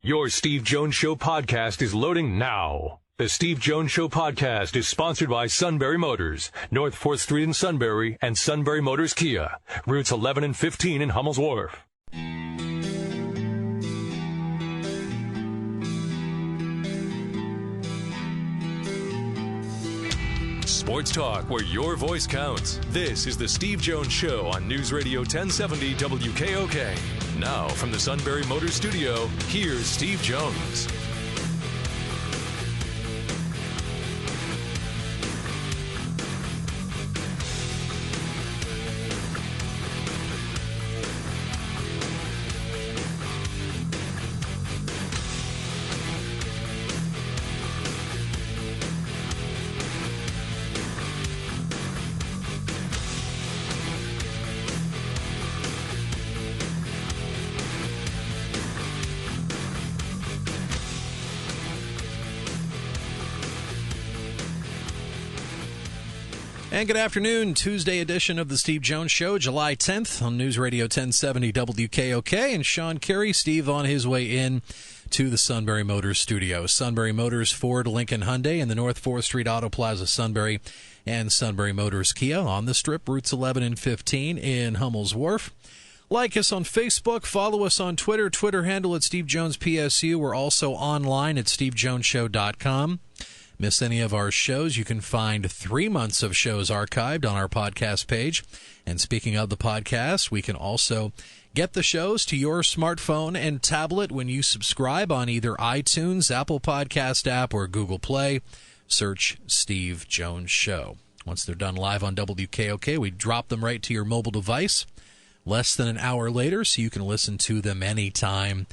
Your Steve Jones Show podcast is loading now. The Steve Jones Show podcast is sponsored by Sunbury Motors, North 4th Street in Sunbury, and Sunbury Motors Kia, routes 11 and 15 in Hummel's Wharf. Sports talk where your voice counts. This is the Steve Jones Show on News Radio 1070 WKOK. Now, from the Sunbury Motors Studio, here's Steve Jones. And good afternoon, Tuesday edition of the Steve Jones Show, July 10th on News Radio 1070 WKOK. And Sean Carey, Steve on his way in to the Sunbury Motors studio. Sunbury Motors, Ford, Lincoln, Hyundai, and the North 4th Street Auto Plaza, Sunbury, and Sunbury Motors Kia on the Strip, routes 11 and 15 in Hummel's Wharf. Like us on Facebook, follow us on Twitter, Twitter handle at Steve Jones PSU. We're also online at stevejonesshow.com. Miss any of our shows, you can find 3 months of shows archived on our podcast page. And speaking of the podcast, we can also get the shows to your smartphone and tablet when you subscribe on either iTunes, Apple Podcast app, or Google Play. Search Steve Jones Show. Once they're done live on WKOK, we drop them right to your mobile device less than an hour later, so you can listen to them anytime,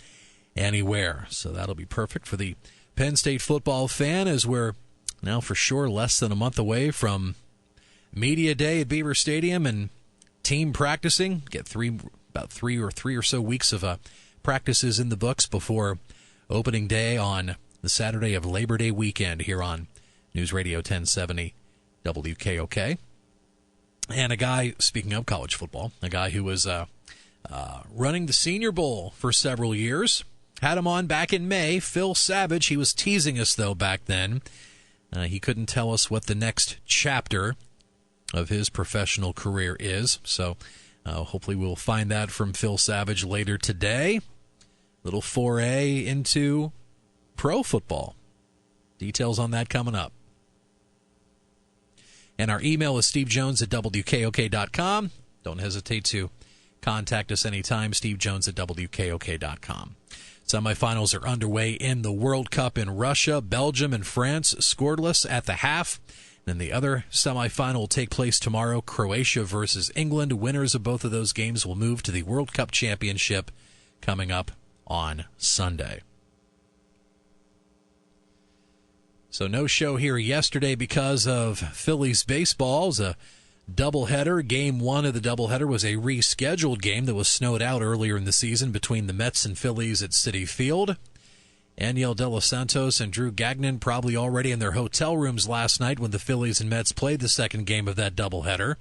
anywhere. So that'll be perfect for the Penn State football fan, as we're now for sure less than a month away from Media Day at Beaver Stadium and team practicing. Get about three or so weeks of practices in the books before opening day on the Saturday of Labor Day weekend here on News Radio 1070 WKOK. And a guy, speaking of college football, a guy who was running the Senior Bowl for several years. Had him on back in May, Phil Savage. He was teasing us, though, back then. He couldn't tell us what the next chapter of his professional career is. So hopefully we'll find that from Phil Savage later today. Little foray into pro football. Details on that coming up. And our email is stevejones@wkok.com. Don't hesitate to contact us anytime, stevejones@wkok.com. Semifinals are underway in the World Cup in Russia. Belgium and France scoreless at the half. Then the other semifinal will take place tomorrow, Croatia versus England. Winners of both of those games will move to the World Cup Championship coming up on Sunday. So no show here yesterday because of Phillies baseball. It was a doubleheader. Game one of the doubleheader was a rescheduled game that was snowed out earlier in the season between the Mets and Phillies at Citi Field. Aniel De Los Santos and Drew Gagnon probably already in their hotel rooms last night when the Phillies and Mets played the second game of that doubleheader.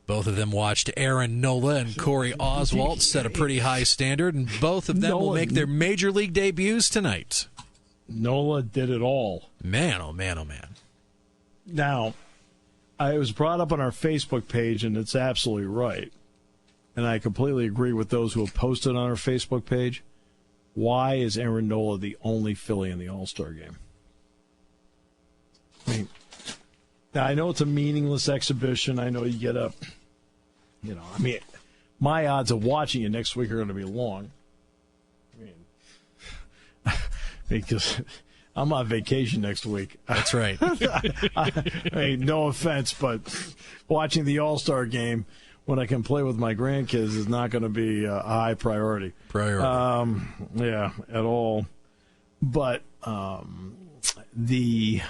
Both of them watched Aaron Nola and Corey Oswalt set a pretty high standard, and both of them will make their major league debuts tonight. Nola did it all. Man, oh man, oh man. Now, it was brought up on our Facebook page, and it's absolutely right. And I completely agree with those who have posted on our Facebook page. Why is Aaron Nola the only Philly in the All-Star game? I mean, now I know it's a meaningless exhibition. I know you get up, my odds of watching you next week are going to be long. Because I'm on vacation next week. That's right. No offense, but watching the All-Star game when I can play with my grandkids is not going to be a high priority. Yeah, at all. But the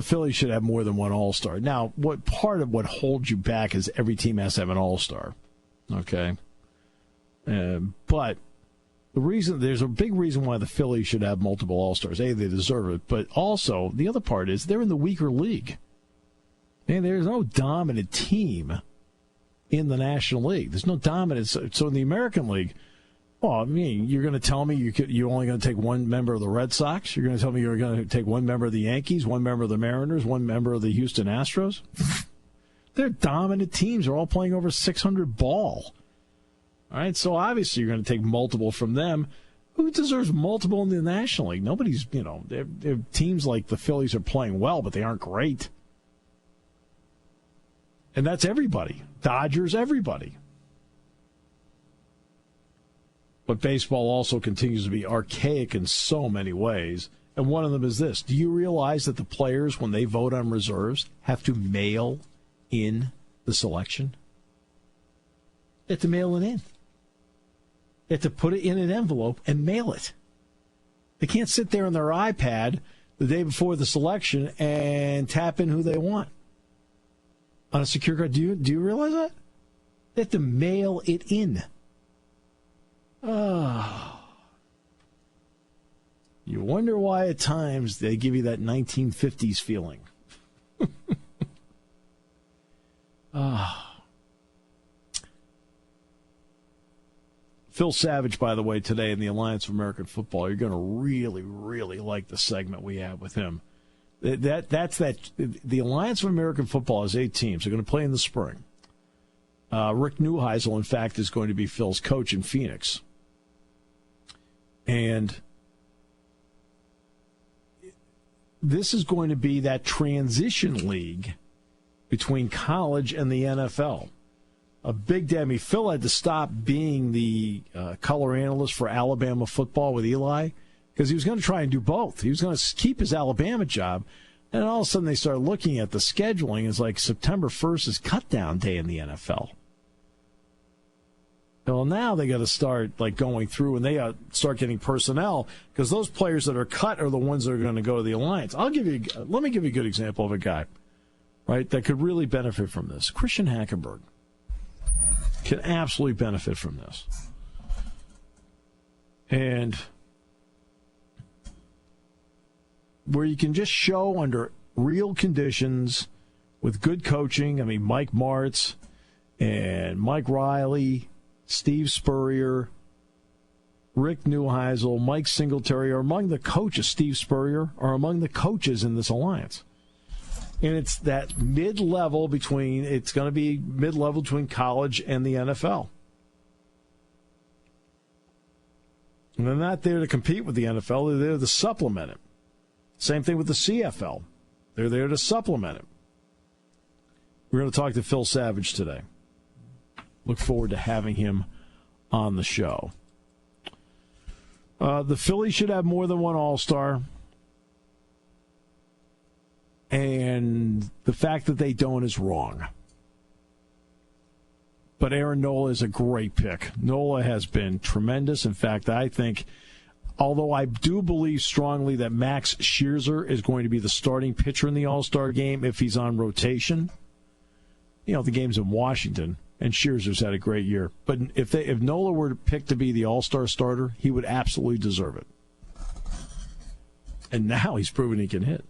Phillies should have more than one All-Star. Now, what part of what holds you back is every team has to have an All-Star. Okay? But there's a big reason why the Phillies should have multiple All-Stars. A, they deserve it, but also the other part is they're in the weaker league. And there's no dominant team in the National League. There's no dominance. So in the American League, well, I mean, you're going to tell me you're only going to take one member of the Red Sox? You're going to tell me you're going to take one member of the Yankees, one member of the Mariners, one member of the Houston Astros? They're dominant teams. They're all playing over 600 ball. All right, so obviously you're going to take multiple from them. Who deserves multiple in the National League? Nobody's, they're teams like the Phillies are playing well, but they aren't great. And that's everybody. Dodgers, everybody. But baseball also continues to be archaic in so many ways. And one of them is this. Do you realize that the players, when they vote on reserves, have to mail in the selection? They have to mail it in. They have to put it in an envelope and mail it. They can't sit there on their iPad the day before the selection and tap in who they want on a secure card. Do you realize that? They have to mail it in. Oh. You wonder why at times they give you that 1950s feeling. Phil Savage, by the way, today in the Alliance of American Football. You're going to really, really like the segment we have with him. The Alliance of American Football has 8 teams. They're going to play in the spring. Rick Neuheisel, in fact, is going to be Phil's coach in Phoenix. And this is going to be that transition league between college and the NFL. A big day. I mean, Phil had to stop being the color analyst for Alabama football with Eli because he was going to try and do both. He was going to keep his Alabama job. And all of a sudden they started looking at the scheduling. It's like September 1st is cut down day in the NFL. Well, now they got to start going through and they start getting personnel because those players that are cut are the ones that are going to go to the Alliance. Let me give you a good example of a guy, right, that could really benefit from this. Christian Hackenberg can absolutely benefit from this. And where you can just show under real conditions with good coaching. I mean, Mike Martz and Mike Riley, Steve Spurrier, Rick Neuheisel, Mike Singletary are among the coaches. Steve Spurrier are among the coaches in this alliance. And it's that mid-level between college and the NFL. And they're not there to compete with the NFL. They're there to supplement it. Same thing with the CFL. They're there to supplement it. We're going to talk to Phil Savage today. Look forward to having him on the show. The Phillies should have more than one All-Star. And the fact that they don't is wrong. But Aaron Nola is a great pick. Nola has been tremendous. In fact, I think, although I do believe strongly that Max Scherzer is going to be the starting pitcher in the All-Star game if he's on rotation. The game's in Washington, and Scherzer's had a great year. But if Nola were picked to be the All-Star starter, he would absolutely deserve it. And now he's proven he can hit.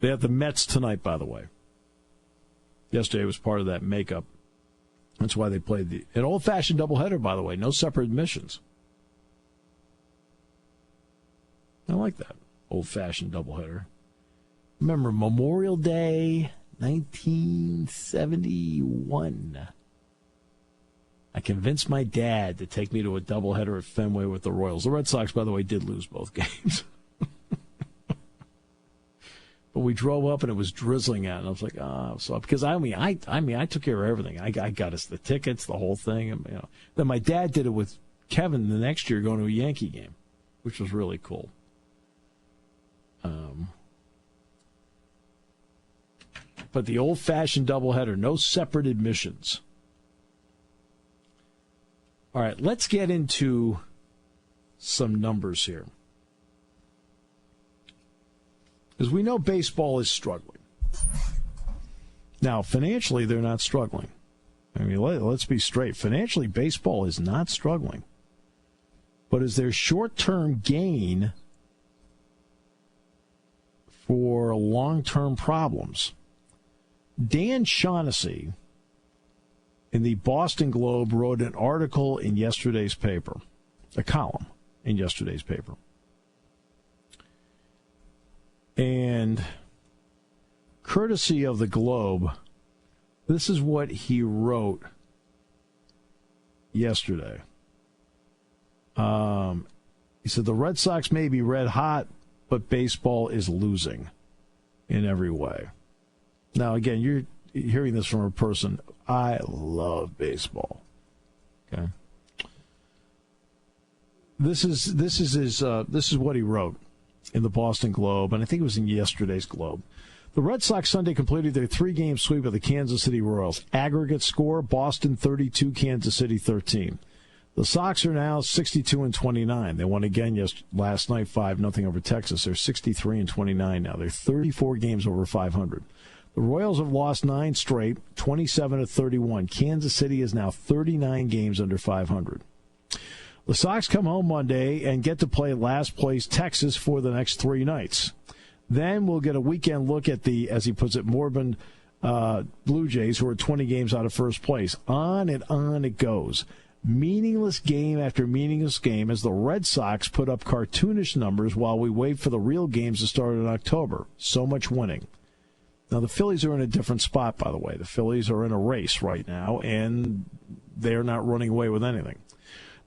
They have the Mets tonight, by the way. Yesterday was part of that makeup. That's why they played an old-fashioned doubleheader, by the way. No separate admissions. I like that old-fashioned doubleheader. Remember Memorial Day, 1971. I convinced my dad to take me to a doubleheader at Fenway with the Royals. The Red Sox, by the way, did lose both games. But we drove up and it was drizzling out, and I was like, so because I took care of everything. I got us the tickets, the whole thing. And, Then my dad did it with Kevin the next year going to a Yankee game, which was really cool. But the old-fashioned doubleheader, no separate admissions. All right, let's get into some numbers here. Because we know baseball is struggling. Now, financially, they're not struggling. I mean, let's be straight. Financially, baseball is not struggling. But is there short-term gain for long-term problems? Dan Shaughnessy in the Boston Globe wrote an article in yesterday's paper, a column in yesterday's paper. And courtesy of the Globe, this is what he wrote yesterday. He said, the Red Sox may be red hot, but baseball is losing in every way. Now, again, you're hearing this from a person, I love baseball. Okay. This is what he wrote in the Boston Globe, and I think it was in yesterday's Globe. The Red Sox Sunday completed their 3-game sweep of the Kansas City Royals. Aggregate score, Boston 32, Kansas City 13. The Sox are now 62-29. They won again last night, 5-0 over Texas. They're 63-29 now. They're 34 games over 500. The Royals have lost 9 straight, 27-31. Kansas City is now 39 games under 500. The Sox come home Monday and get to play last place Texas for the next 3 nights. Then we'll get a weekend look at the, as he puts it, moribund Blue Jays, who are 20 games out of first place. On and on it goes. Meaningless game after meaningless game as the Red Sox put up cartoonish numbers while we wait for the real games to start in October. So much winning. Now, the Phillies are in a different spot, by the way. The Phillies are in a race right now, and they're not running away with anything.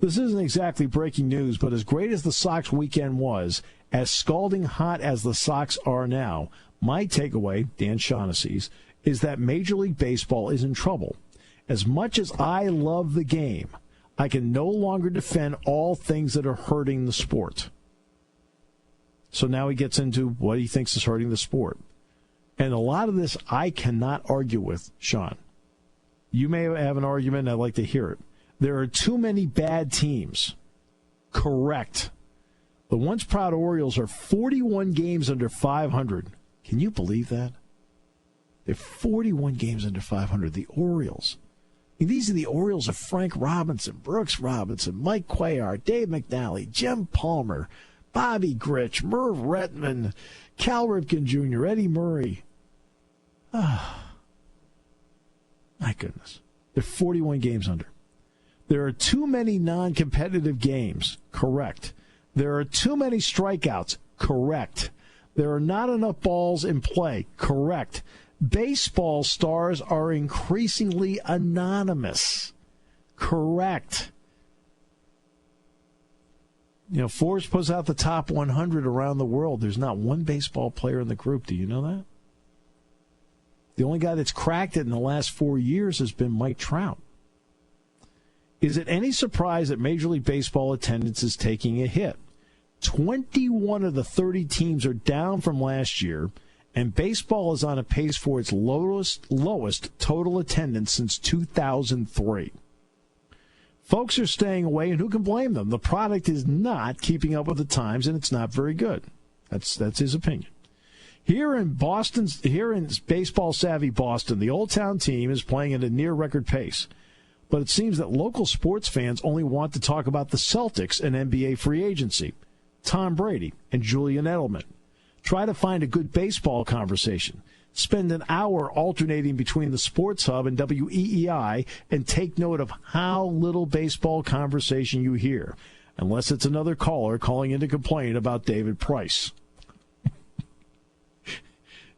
This isn't exactly breaking news, but as great as the Sox weekend was, as scalding hot as the Sox are now, my takeaway, Dan Shaughnessy's, is that Major League Baseball is in trouble. As much as I love the game, I can no longer defend all things that are hurting the sport. So now he gets into what he thinks is hurting the sport. And a lot of this I cannot argue with, Sean. You may have an argument, and I'd like to hear it. There are too many bad teams. Correct. The once proud Orioles are 41 games under 500. Can you believe that? They're 41 games under 500. The Orioles. I mean, these are the Orioles of Frank Robinson, Brooks Robinson, Mike Cuellar, Dave McNally, Jim Palmer, Bobby Grich, Merv Retman, Cal Ripken Jr., Eddie Murray. Ah, my goodness. They're 41 games under. There are too many non-competitive games. Correct. There are too many strikeouts. Correct. There are not enough balls in play. Correct. Baseball stars are increasingly anonymous. Correct. You know, Forbes puts out the top 100 around the world. There's not one baseball player in the group. Do you know that? The only guy that's cracked it in the last 4 years has been Mike Trout. Is it any surprise that Major League Baseball attendance is taking a hit? 21 of the 30 teams are down from last year, and baseball is on a pace for its lowest total attendance since 2003. Folks are staying away, and who can blame them? The product is not keeping up with the times, and it's not very good. That's his opinion. Here in baseball-savvy Boston, the Old Town team is playing at a near-record pace. But it seems that local sports fans only want to talk about the Celtics and NBA free agency, Tom Brady and Julian Edelman. Try to find a good baseball conversation. Spend an hour alternating between the Sports Hub and WEEI and take note of how little baseball conversation you hear, unless it's another caller calling in to complain about David Price.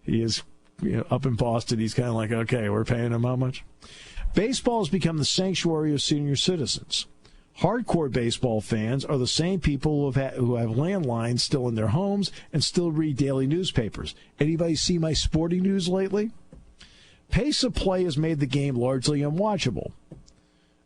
He is up in Boston. He's kind of like, okay, we're paying him how much? Baseball has become the sanctuary of senior citizens. Hardcore baseball fans are the same people who have landlines still in their homes and still read daily newspapers. Anybody see my sporting news lately? Pace of play has made the game largely unwatchable.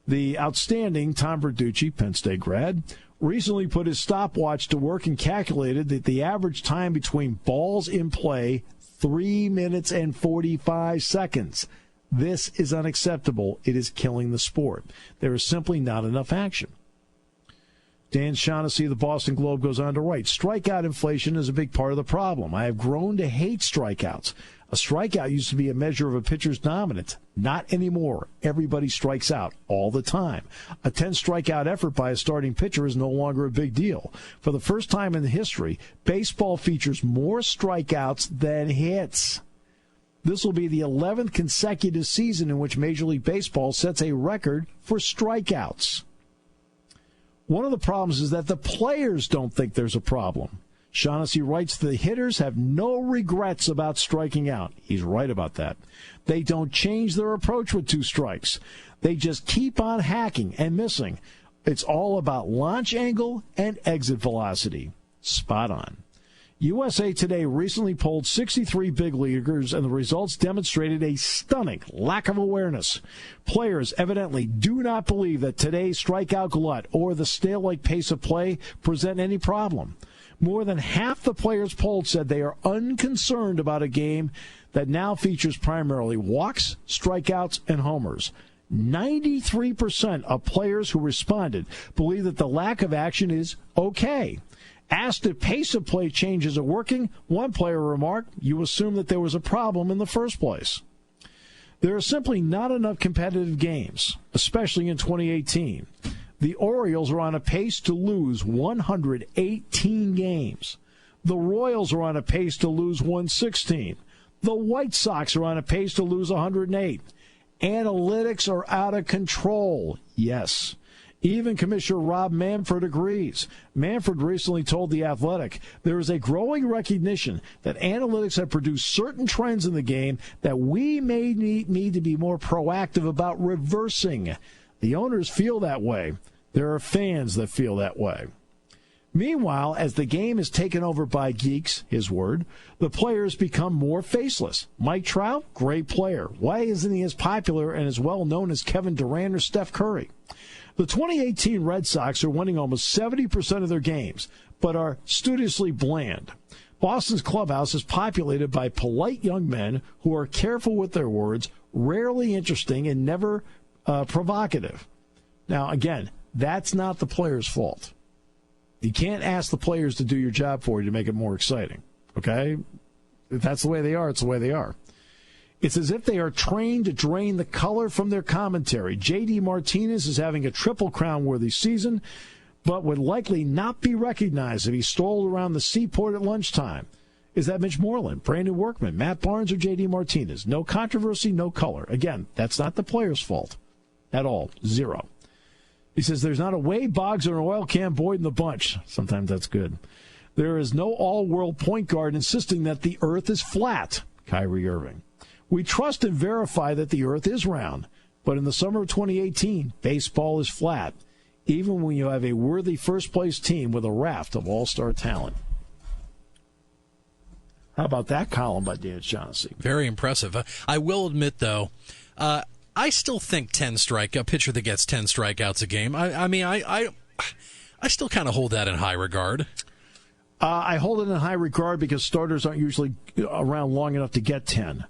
The outstanding Tom Verducci, Penn State grad, recently put his stopwatch to work and calculated that the average time between balls in play, 3 minutes and 45 seconds. This is unacceptable. It is killing the sport. There is simply not enough action. Dan Shaughnessy of the Boston Globe goes on to write, strikeout inflation is a big part of the problem. I have grown to hate strikeouts. A strikeout used to be a measure of a pitcher's dominance. Not anymore. Everybody strikes out all the time. A 10-strikeout effort by a starting pitcher is no longer a big deal. For the first time in history, baseball features more strikeouts than hits. This will be the 11th consecutive season in which Major League Baseball sets a record for strikeouts. One of the problems is that the players don't think there's a problem. Shaughnessy writes the hitters have no regrets about striking out. He's right about that. They don't change their approach with 2 strikes. They just keep on hacking and missing. It's all about launch angle and exit velocity. Spot on. USA Today recently polled 63 big leaguers, and the results demonstrated a stunning lack of awareness. Players evidently do not believe that today's strikeout glut or the stale-like pace of play present any problem. More than half the players polled said they are unconcerned about a game that now features primarily walks, strikeouts, and homers. 93% of players who responded believe that the lack of action is okay. Asked if pace of play changes are working, one player remarked, "You assume that there was a problem in the first place." There are simply not enough competitive games, especially in 2018. The Orioles are on a pace to lose 118 games. The Royals are on a pace to lose 116. The White Sox are on a pace to lose 108. Analytics are out of control. Yes. Even Commissioner Rob Manfred agrees. Manfred recently told The Athletic, there is a growing recognition that analytics have produced certain trends in the game that we may need to be more proactive about reversing. The owners feel that way. There are fans that feel that way. Meanwhile, as the game is taken over by geeks, his word, the players become more faceless. Mike Trout, great player. Why isn't he as popular and as well known as Kevin Durant or Steph Curry? The 2018 Red Sox are winning almost 70% of their games, but are studiously bland. Boston's clubhouse is populated by polite young men who are careful with their words, rarely interesting, and never provocative. Now, again, that's not the players' fault. You can't ask the players to do your job for you to make it more exciting, okay? If that's the way they are, it's the way they are. It's as if they are trained to drain the color from their commentary. J.D. Martinez is having a Triple Crown-worthy season, but would likely not be recognized if he strolled around the seaport at lunchtime. Is that Mitch Moreland, Brandon Workman, Matt Barnes, or J.D. Martinez? No controversy, no color. Again, that's not the players' fault at all. Zero. He says there's not a Wade Boggs or an oil can Boyd in the bunch. Sometimes that's good. There is no all-world point guard insisting that the earth is flat. Kyrie Irving. We trust and verify that the earth is round, but in the summer of 2018, baseball is flat, even when you have a worthy first-place team with a raft of all-star talent. How about that column by Dan Shaughnessy? Very impressive. I will admit, though, I still think a pitcher that gets 10 strikeouts a game, I still kind of hold that in high regard. I hold it in high regard because starters aren't usually around long enough to get 10.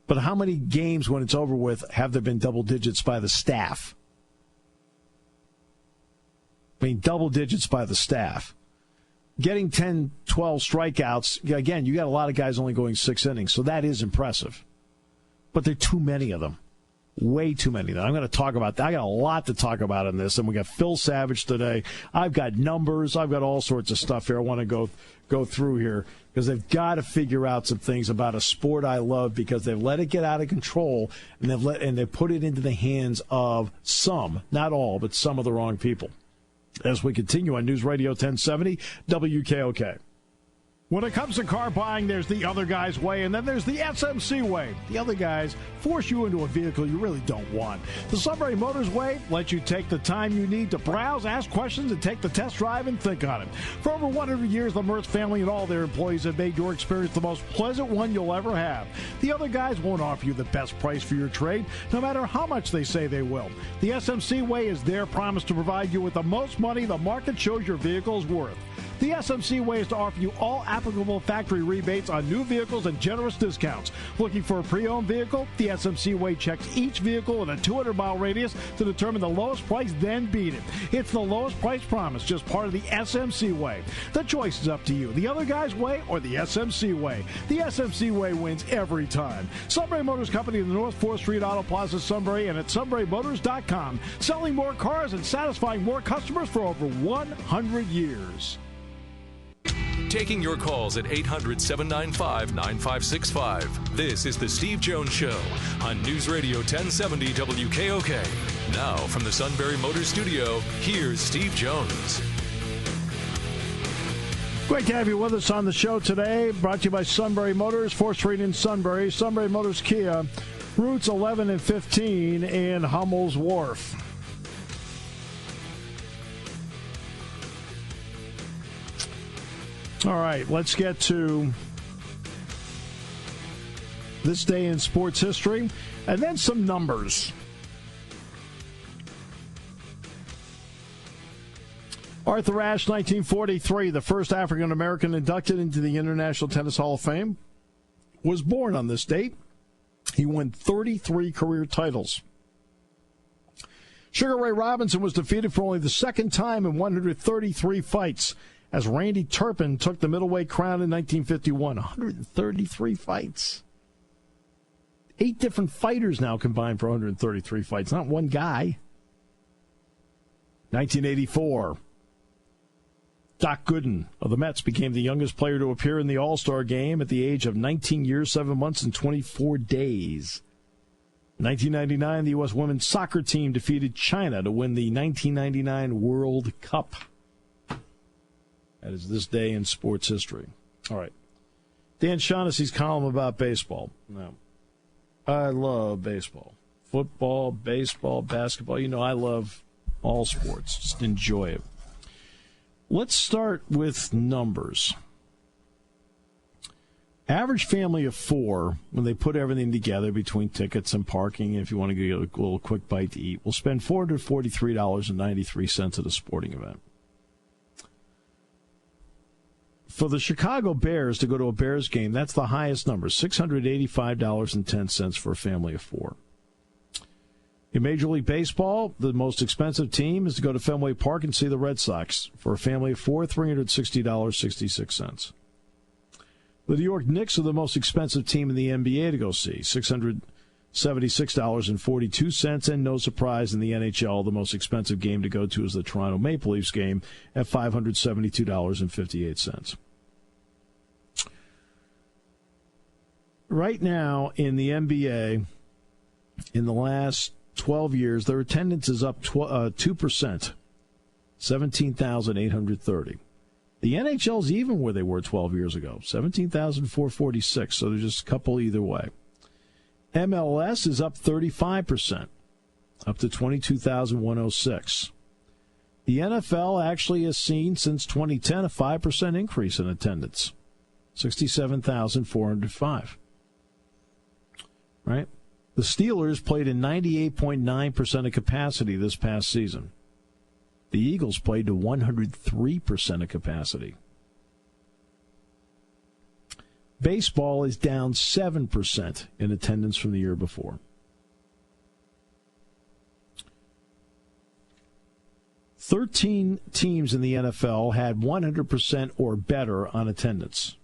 But how many games, when it's over with, have there been double digits by the staff? I mean, double digits by the staff. Getting 10, 12 strikeouts, again, you got a lot of guys only going 6 innings, so that is impressive. But there are too many of them. Way too many of them. I'm going to talk about that. I got a lot to talk about in this, and we got Phil Savage today. I've got numbers. I've got all sorts of stuff here I want to go through here because they've got to figure out some things about a sport I love because they've let it get out of control, and they've put it into the hands of some, not all, but some of the wrong people. As we continue on News Radio 1070 WKOK. When it comes to car buying, there's the other guy's way, and then there's the SMC way. The other guys force you into a vehicle you really don't want. The Sunbury Motors way lets you take the time you need to browse, ask questions, and take the test drive and think on it. For over 100 years, the Mertz family and all their employees have made your experience the most pleasant one you'll ever have. The other guys won't offer you the best price for your trade, no matter how much they say they will. The SMC way is their promise to provide you with the most money the market shows your vehicle is worth. The SMC way is to offer you all applicable factory rebates on new vehicles and generous discounts. Looking for a pre-owned vehicle? The SMC way checks each vehicle in a 200-mile radius to determine the lowest price, then beat it. It's the lowest price promise, just part of the SMC way. The choice is up to you, the other guy's way or the SMC way. The SMC way wins every time. Sunbury Motors Company in the North 4th Street Auto Plaza, Sunbury, and at sunburymotors.com. Selling more cars and satisfying more customers for over 100 years. taking your calls at 800-795-9565. This is The Steve Jones Show on News Radio 1070 WKOK. Now, from the Sunbury Motors Studio, here's Steve Jones. Great to have you with us on the show today. Brought to you by Sunbury Motors, 4th Street in Sunbury. Sunbury Motors Kia, routes 11 and 15 in Hummel's Wharf. All right, let's get to this day in sports history and then some numbers. Arthur Ashe, 1943, the first African-American inducted into the International Tennis Hall of Fame, was born on this date. He won 33 career titles. Sugar Ray Robinson was defeated for only the second time in 133 fights as Randy Turpin took the middleweight crown in 1951. 133 fights. 8 different fighters now combined for 133 fights, not one guy. 1984. Doc Gooden of the Mets became the youngest player to appear in the All-Star game at the age of 19 years, 7 months, and 24 days. 1999, the U.S. women's soccer team defeated China to win the 1999 World Cup. That is this day in sports history. All right. Dan Shaughnessy's column about baseball. Now, I love baseball. Football, baseball, basketball. You know, I love all sports. Just enjoy it. Let's start with numbers. Average family of 4, when they put everything together between tickets and parking, if you want to get a little quick bite to eat, will spend $443.93 at a sporting event. For the Chicago Bears to go to a Bears game, that's the highest number, $685.10 for a family of 4. In Major League Baseball, the most expensive team is to go to Fenway Park and see the Red Sox. For a family of 4, $360.66. The New York Knicks are the most expensive team in the NBA to go see, $676.42. And no surprise, in the NHL, the most expensive game to go to is the Toronto Maple Leafs game at $572.58. Right now in the NBA, in the last 12 years, their attendance is up 2%, 17,830. The NHL's even where they were 12 years ago, 17,446, so there's just a couple either way. MLS is up 35%, up to 22,106. The NFL actually has seen, since 2010, a 5% increase in attendance, 67,405. Right? The Steelers played at 98.9% of capacity this past season. The Eagles played to 103% of capacity. Baseball is down 7% in attendance from the year before. 13 teams in the NFL had 100% or better on attendance.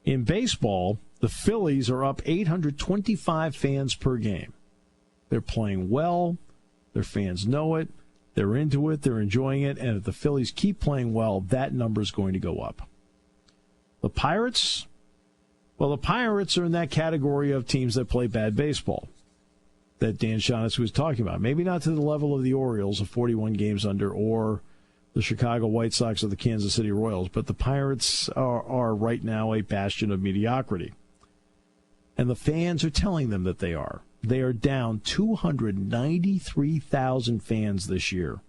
In baseball, the Phillies are up 825 fans per game. They're playing well. Their fans know it. They're into it. They're enjoying it. And if the Phillies keep playing well, that number is going to go up. The Pirates? Well, the Pirates are in that category of teams that play bad baseball that Dan Shaughnessy was talking about. Maybe not to the level of the Orioles of 41 games under, or the Chicago White Sox or the Kansas City Royals, but the Pirates are right now a bastion of mediocrity. And the fans are telling them that they are. They are down 293,000 fans this year.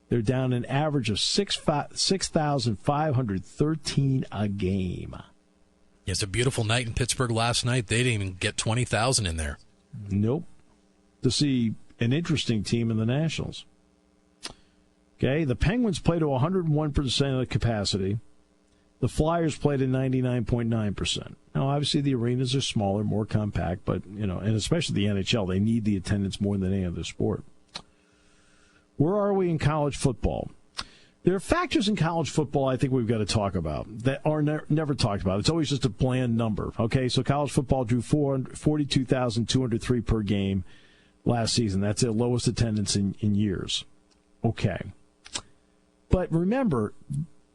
They're down an average of 6,513 a game. It's a beautiful night in Pittsburgh last night. They didn't even get 20,000 in there. Nope. To see an interesting team in the Nationals. Okay, the Penguins play to 101% of the capacity. The Flyers played at 99.9%. Now, obviously, the arenas are smaller, more compact, but, you know, and especially the NHL, they need the attendance more than any other sport. Where are we in college football? There are factors in college football I think we've got to talk about that are never talked about. It's always just a bland number. Okay, so college football drew 42,203 per game last season. That's their lowest attendance in years. Okay. But remember,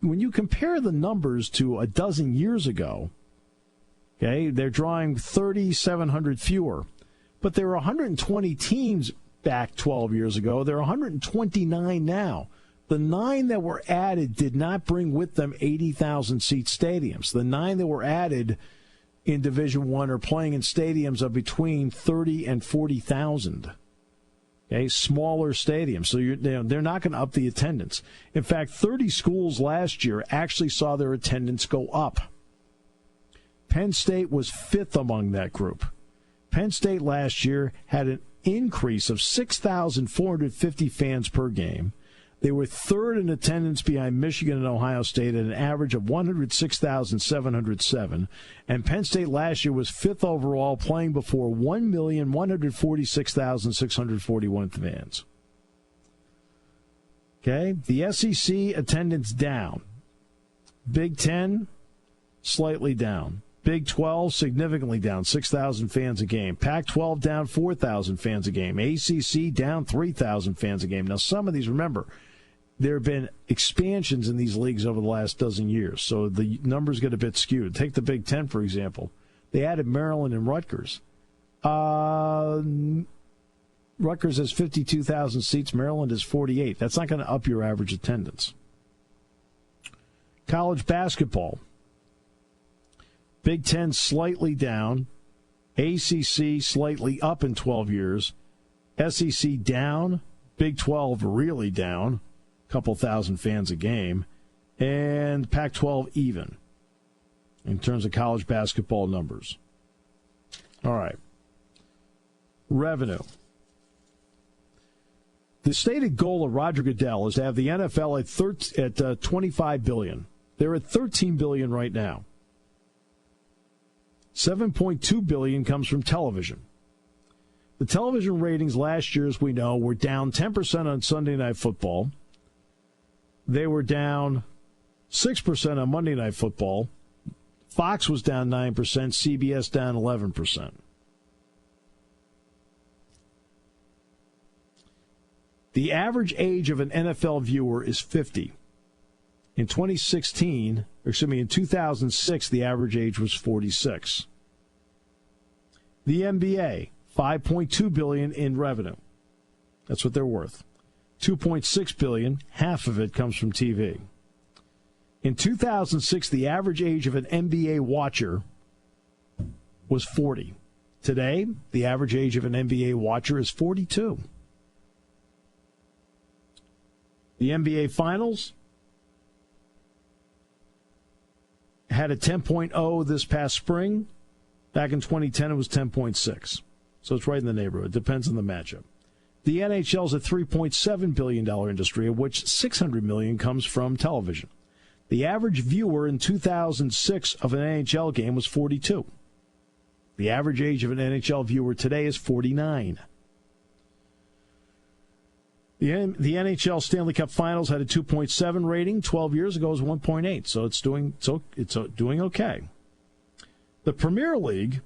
when you compare the numbers to a dozen years ago, okay, they're drawing 3,700 fewer. But there were 120 teams back 12 years ago. There are 129 now. The 9 that were added did not bring with them 80,000-seat stadiums. The 9 that were added in Division I are playing in stadiums of between 30 and 40,000. Okay, smaller stadiums. So they're not going to up the attendance. In fact, 30 schools last year actually saw their attendance go up. Penn State was 5th among that group. Penn State last year had an increase of 6,450 fans per game. They were 3rd in attendance behind Michigan and Ohio State at an average of 106,707. And Penn State last year was 5th overall, playing before 1,146,641 fans. Okay, the SEC attendance down. Big Ten, slightly down. Big 12, significantly down, 6,000 fans a game. Pac-12 down 4,000 fans a game. ACC down 3,000 fans a game. Now, some of these, remember, there have been expansions in these leagues over the last dozen years, so the numbers get a bit skewed. Take the Big Ten, for example. They added Maryland and Rutgers. Rutgers has 52,000 seats. Maryland has 48. That's not going to up your average attendance. College basketball. Big Ten slightly down. ACC slightly up in 12 years. SEC down. Big 12 really down. Couple thousand fans a game. And Pac-12 even in terms of college basketball numbers. All right. Revenue. The stated goal of Roger Goodell is to have the NFL at $25 billion. They're at $13 billion right now. $7.2 billion comes from television. The television ratings last year, as we know, were down 10% on Sunday Night Football. They were down 6% on Monday Night Football. Fox was down 9%, CBS down 11%. The average age of an NFL viewer is 50. In 2006, the average age was 46. The NBA, $5.2 billion in revenue. That's what they're worth. $2.6 billion, half of it comes from TV. In 2006, the average age of an NBA watcher was 40. Today, the average age of an NBA watcher is 42. The NBA Finals had a 10.0 this past spring. Back in 2010, it was 10.6. So it's right in the neighborhood. Depends on the matchup. The NHL's a $3.7 billion industry, of which $600 million comes from television. The average viewer in 2006 of an NHL game was 42. The average age of an NHL viewer today is 49. The NHL Stanley Cup Finals had a 2.7 rating. 12 years ago it was 1.8, so it's doing okay. The Premier League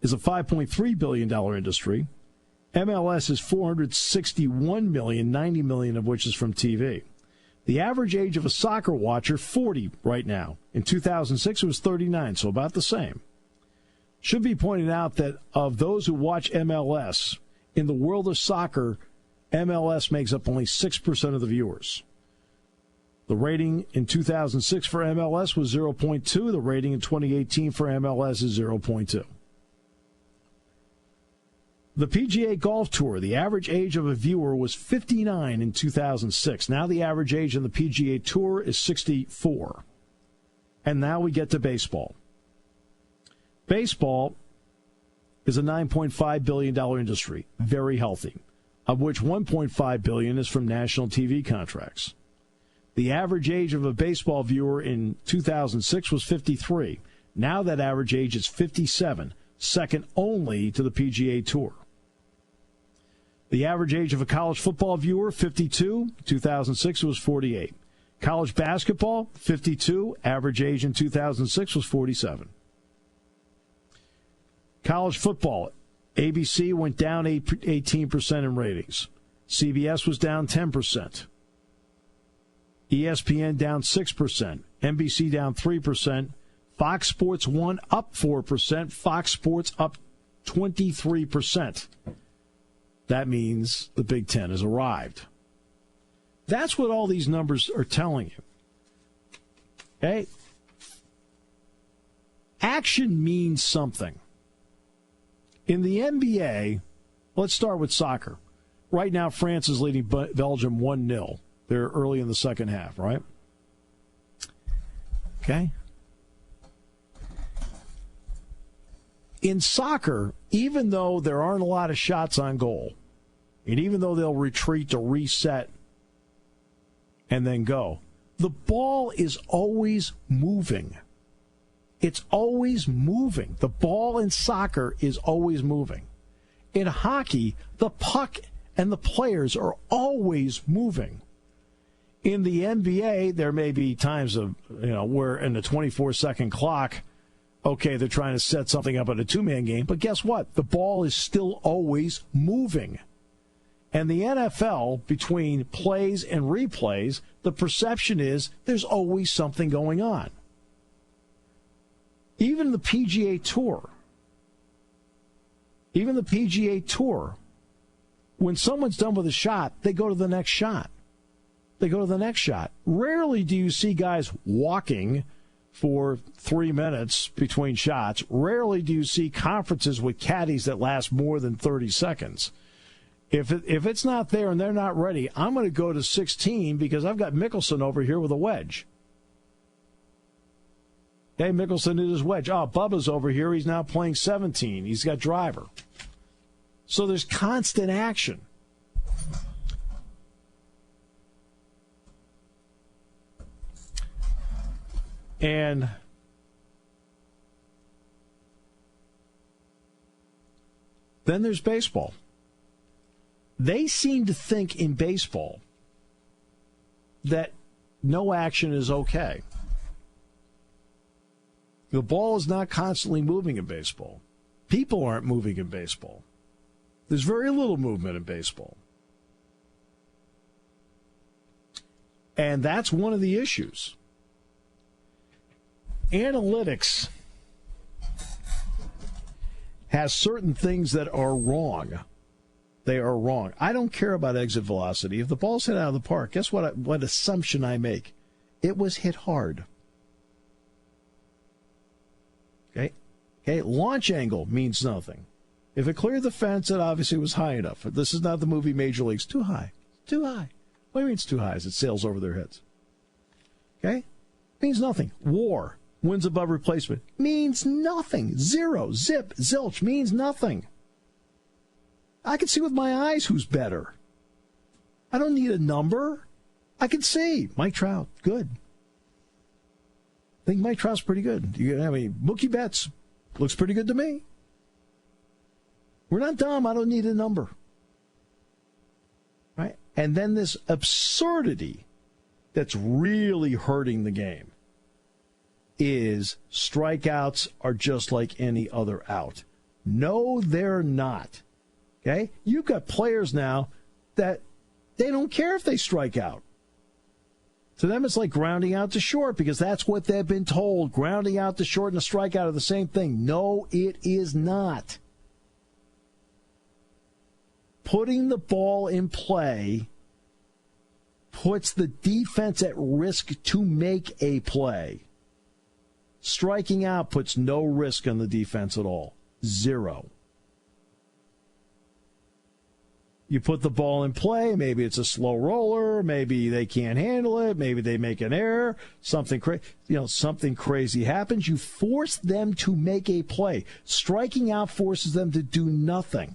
is a $5.3 billion industry. MLS is $461 million, $90 million of which is from TV. The average age of a soccer watcher, 40 right now. In 2006, it was 39, so about the same. Should be pointed out that of those who watch MLS, in the world of soccer, MLS makes up only 6% of the viewers. The rating in 2006 for MLS was 0.2. The rating in 2018 for MLS is 0.2. The PGA Golf Tour, the average age of a viewer was 59 in 2006. Now the average age on the PGA Tour is 64. And now we get to baseball. Baseball is a $9.5 billion industry, very healthy, of which $1.5 billion is from national TV contracts. The average age of a baseball viewer in 2006 was 53. Now that average age is 57, second only to the PGA Tour. The average age of a college football viewer, 52. 2006 was 48. College basketball, 52. Average age in 2006 was 47. College football, ABC went down 18% in ratings. CBS was down 10%. ESPN down 6%. NBC down 3%. Fox Sports 1 up 4%. Fox Sports up 23%. That means the Big Ten has arrived. That's what all these numbers are telling you. Okay? Action means something. In the NBA, let's start with soccer. Right now, France is leading Belgium 1-0. They're early in the second half, right? Okay. In soccer, even though there aren't a lot of shots on goal, and even though they'll retreat to reset and then go, the ball is always moving. It's always moving. The ball in soccer is always moving. In hockey, the puck and the players are always moving. In the NBA, there may be times of, where in the 24-second clock, okay, they're trying to set something up in a two-man game, but guess what? The ball is still always moving. And the NFL, between plays and replays, the perception is there's always something going on. Even the PGA Tour, when someone's done with a shot, they go to the next shot. Rarely do you see guys walking for 3 minutes between shots. Rarely do you see conferences with caddies that last more than 30 seconds. If it's not there and they're not ready, I'm going to go to 16 because I've got Mickelson over here with a wedge. Hey, Mickelson is his wedge. Oh, Bubba's over here. He's now playing 17. He's got driver. So there's constant action. And then there's baseball. They seem to think in baseball that no action is okay. The ball is not constantly moving in baseball. People aren't moving in baseball. There's very little movement in baseball. And that's one of the issues. Analytics has certain things that are wrong. They are wrong. I don't care about exit velocity. If the ball's hit out of the park, guess what assumption I make? It was hit hard. Okay, launch angle means nothing. If it cleared the fence, it obviously was high enough. This is not the movie Major League's too high. Too high. What do you mean it's too high as it sails over their heads? Okay? Means nothing. WAR, wins above replacement, means nothing. Zero, zip, zilch, means nothing. I can see with my eyes who's better. I don't need a number. I can see. Mike Trout, good. I think Mike Trout's pretty good. You have any bookie bets? Looks pretty good to me. We're not dumb. I don't need a number. Right? And then this absurdity that's really hurting the game is strikeouts are just like any other out. No, they're not. Okay? You've got players now that they don't care if they strike out. To them, it's like grounding out to short because that's what they've been told. Grounding out to short and a strikeout are the same thing. No, it is not. Putting the ball in play puts the defense at risk to make a play. Striking out puts no risk on the defense at all. Zero. You put the ball in play, maybe it's a slow roller, maybe they can't handle it, maybe they make an error, something crazy happens. You force them to make a play. Striking out forces them to do nothing.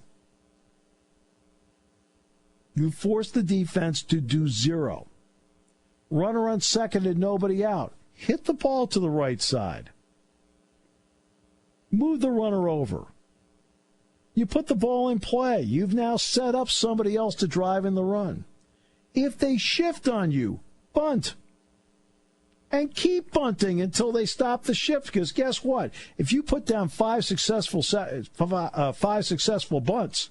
You force the defense to do zero. Runner on second and nobody out. Hit the ball to the right side. Move the runner over. You put the ball in play. You've now set up somebody else to drive in the run. If they shift on you, bunt. And keep bunting until they stop the shift. Because guess what? If you put down five successful bunts,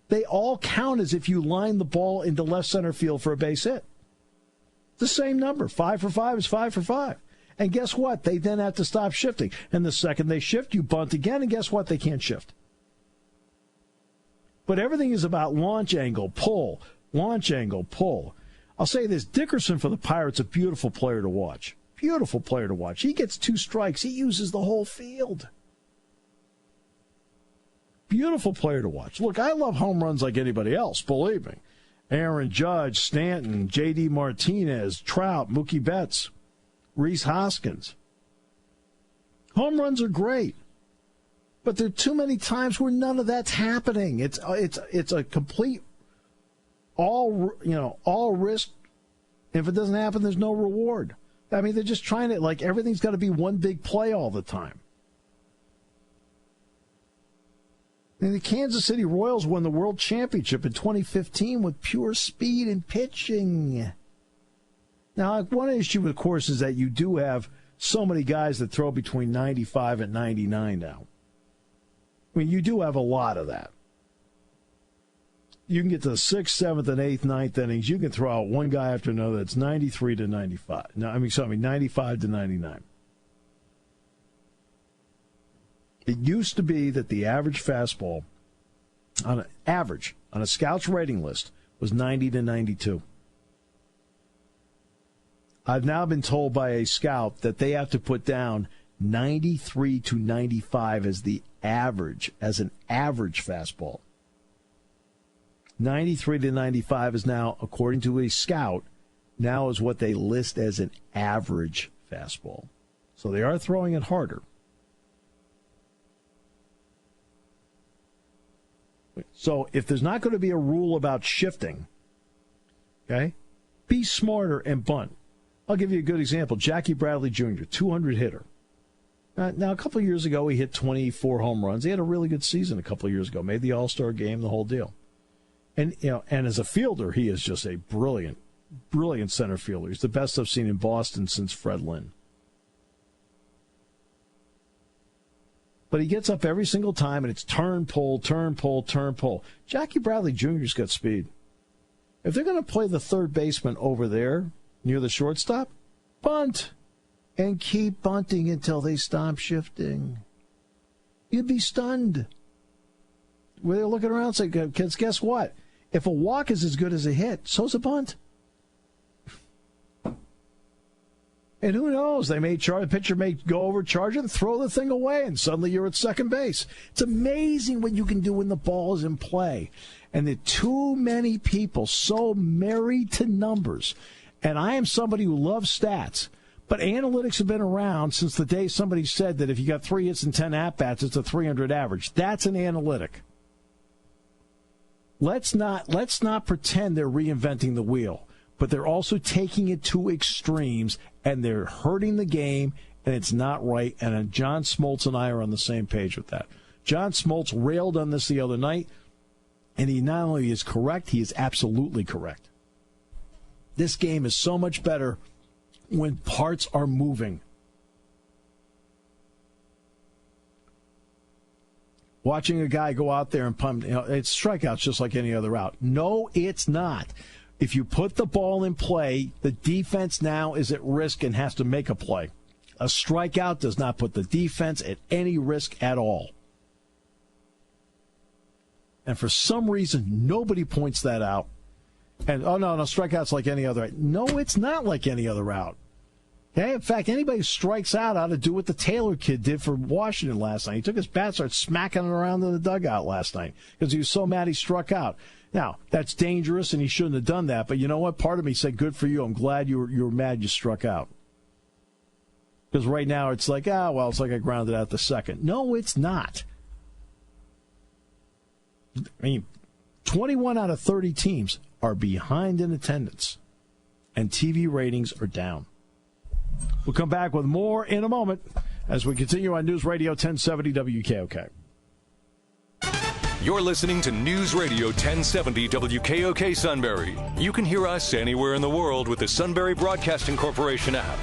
they all count as if you line the ball into left center field for a base hit. The same number. 5 for 5 is 5 for 5. And guess what? They then have to stop shifting. And the second they shift, you bunt again, and guess what? They can't shift. But everything is about launch angle, pull, launch angle, pull. I'll say this, Dickerson for the Pirates, a beautiful player to watch. Beautiful player to watch. He gets 2 strikes. He uses the whole field. Beautiful player to watch. Look, I love home runs like anybody else, believe me. Aaron Judge, Stanton, J.D. Martinez, Trout, Mookie Betts, Rhys Hoskins. Home runs are great. But there are too many times where none of that's happening. It's a complete all risk. If it doesn't happen, there's no reward. I mean, they're just trying to, like, everything's got to be one big play all the time. And the Kansas City Royals won the World Championship in 2015 with pure speed and pitching. Now, one issue, of course, is that you do have so many guys that throw between 95 and 99 now. I mean, you do have a lot of that. You can get to the 6th, 7th, and 8th, 9th innings. You can throw out one guy after another that's 93 to 95. No, 95 to 99. It used to be that the average fastball, on a scout's rating list, was 90 to 92. I've now been told by a scout that they have to put down 93 to 95 as the average, as an average fastball. 93 to 95 is now, according to a scout, now is what they list as an average fastball. So they are throwing it harder. So if there's not going to be a rule about shifting, okay, be smarter and bunt. I'll give you a good example. Jackie Bradley Jr., 200 hitter. Now, a couple of years ago, he hit 24 home runs. He had a really good season a couple of years ago. Made the All-Star game, the whole deal. And and as a fielder, he is just a brilliant, brilliant center fielder. He's the best I've seen in Boston since Fred Lynn. But he gets up every single time, and it's turn, pull, turn, pull, turn, pull. Jackie Bradley Jr.'s got speed. If they're going to play the third baseman over there near the shortstop, bunt. And keep bunting until they stop shifting. You'd be stunned. Where they're looking around saying, kids, guess what? If a walk is as good as a hit, so's a bunt. And who knows? The pitcher may go over, charge it, and throw the thing away, and suddenly you're at second base. It's amazing what you can do when the ball is in play. And there are too many people so married to numbers. And I am somebody who loves stats. But analytics have been around since the day somebody said that if you got 3 hits and 10 at-bats, it's a 300 average. That's an analytic. Let's not pretend they're reinventing the wheel, but they're also taking it to extremes, and they're hurting the game, and it's not right. And John Smoltz and I are on the same page with that. John Smoltz railed on this the other night, and he not only is correct, he is absolutely correct. This game is so much better when parts are moving. Watching a guy go out there and pump, it's strikeouts just like any other out. No, it's not. If you put the ball in play, the defense now is at risk and has to make a play. A strikeout does not put the defense at any risk at all. And for some reason, nobody points that out. And, no, strikeout's like any other out. No, it's not like any other out. Okay? In fact, anybody who strikes out ought to do what the Taylor kid did for Washington last night. He took his bat, started smacking it around in the dugout last night because he was so mad he struck out. Now, that's dangerous, and he shouldn't have done that. But you know what? Part of me said, good for you. I'm glad you were mad you struck out. Because right now it's like, it's like I grounded out the second. No, it's not. I mean, 21 out of 30 teams are behind in attendance, and TV ratings are down. We'll come back with more in a moment as we continue on News Radio 1070 WKOK. You're listening to News Radio 1070 WKOK Sunbury. You can hear us anywhere in the world with the Sunbury Broadcasting Corporation app.